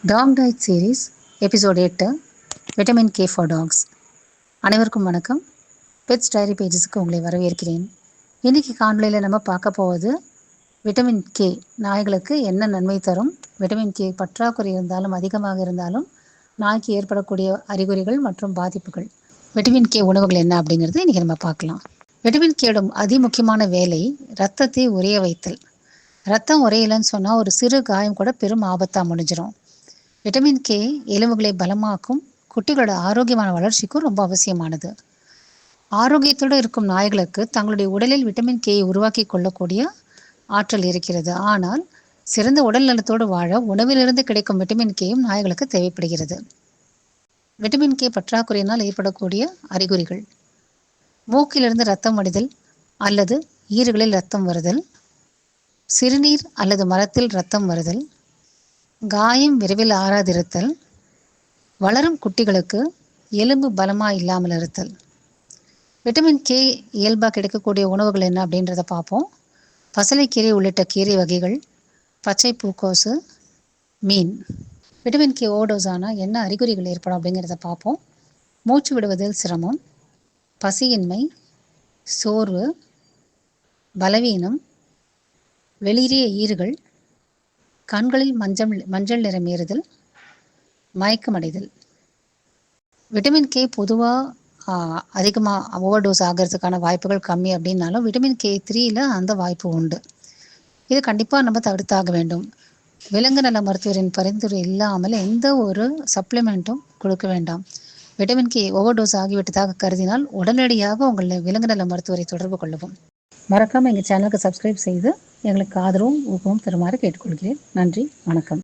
Talk diet series episode 8 vitamin K for dogs. அனைவருக்கும் வணக்கம். Pets diary பேஜஸ்க்கு உங்களை வரவேற்கிறேன். இன்றைக்கி காணொலியில் நம்ம பார்க்க போவது விட்டமின் கே நாய்களுக்கு என்ன நன்மை தரும், விட்டமின் கே பற்றாக்குறை இருந்தாலும் அதிகமாக இருந்தாலும் நாய்க்கு ஏற்படக்கூடிய அறிகுறிகள் மற்றும் பாதிப்புகள், விட்டமின் கே உணவுகள் என்ன அப்படிங்கிறது இன்றைக்கி நம்ம பார்க்கலாம். விட்டமின் கேயோட அதிமுக்கியமான வேலை இரத்தத்தை உறைய வைத்தல். ரத்தம் உரையலைன்னு சொன்னால் ஒரு சிறு காயம் கூட பெரும் ஆபத்தாக முடிஞ்சிடும். விட்டமின் கே எலும்புகளை பலமாக்கும், குட்டிகளோட ஆரோக்கியமான வளர்ச்சிக்கும் ரொம்ப அவசியமானது. ஆரோக்கியத்தோடு இருக்கும் நாய்களுக்கு தங்களுடைய உடலில் விட்டமின் கேயை உருவாக்கி கொள்ளக்கூடிய ஆற்றல் இருக்கிறது. ஆனால் சிறந்த உடல் நலத்தோடு வாழ உணவிலிருந்து கிடைக்கும் விட்டமின் கேயும் நாய்களுக்கு தேவைப்படுகிறது. விட்டமின் கே பற்றாக்குறையினால் ஏற்படக்கூடிய அறிகுறிகள்: மூக்கிலிருந்து இரத்தம் வடிதல் அல்லது ஈறுகளில் இரத்தம் வருதல், சிறுநீர் அல்லது மலத்தில் இரத்தம் வருதல், காயம் விரைவில் ஆறாதிருத்தல், வளரும் குட்டிகளுக்கு எலும்பு பலமாக இல்லாமல் இருத்தல். விட்டமின் கே இயல்பாக கிடைக்கக்கூடிய உணவுகள் என்ன அப்படின்றத பார்ப்போம். பசலைக்கீரை உள்ளிட்ட கீரை வகைகள், பச்சை பூக்கோசு, மீன். விட்டமின் கே ஓவர்டோஸ் ஆனால் என்ன அறிகுறிகள் ஏற்படும் அப்படிங்கிறத பார்ப்போம். மூச்சு விடுவதில் சிரமம், பசியின்மை, சோர்வு, பலவீனம், வெளிரிய ஈறுகள், கண்களில் மஞ்சள் நிறம் ஏறுதல், மயக்கமடைதல். விட்டமின் கே பொதுவாக அதிகமாக ஓவர்டோஸ் ஆகிறதுக்கான வாய்ப்புகள் கம்மி அப்படின்னாலும் விட்டமின் கே 3ல் அந்த வாய்ப்பு உண்டு. இது கண்டிப்பாக நம்ம தடுத்தாக வேண்டும். விலங்கு நல மருத்துவரின் பரிந்துரை இல்லாமல் எந்த ஒரு சப்ளிமெண்ட்டும் கொடுக்க வேண்டாம். விட்டமின் கே ஓவர்டோஸ் ஆகிவிட்டதாக கருதினால் உடனடியாக உங்கள் விலங்கு நல மருத்துவரை தொடர்பு கொள்ளவும். மறக்காமல் எங்கள் சேனலுக்கு சப்ஸ்கிரைப் செய்து எங்களுக்கு ஆதரவும் ஊக்கமும் தருமாறு கேட்டுக்கொள்கிறேன். நன்றி, வணக்கம்.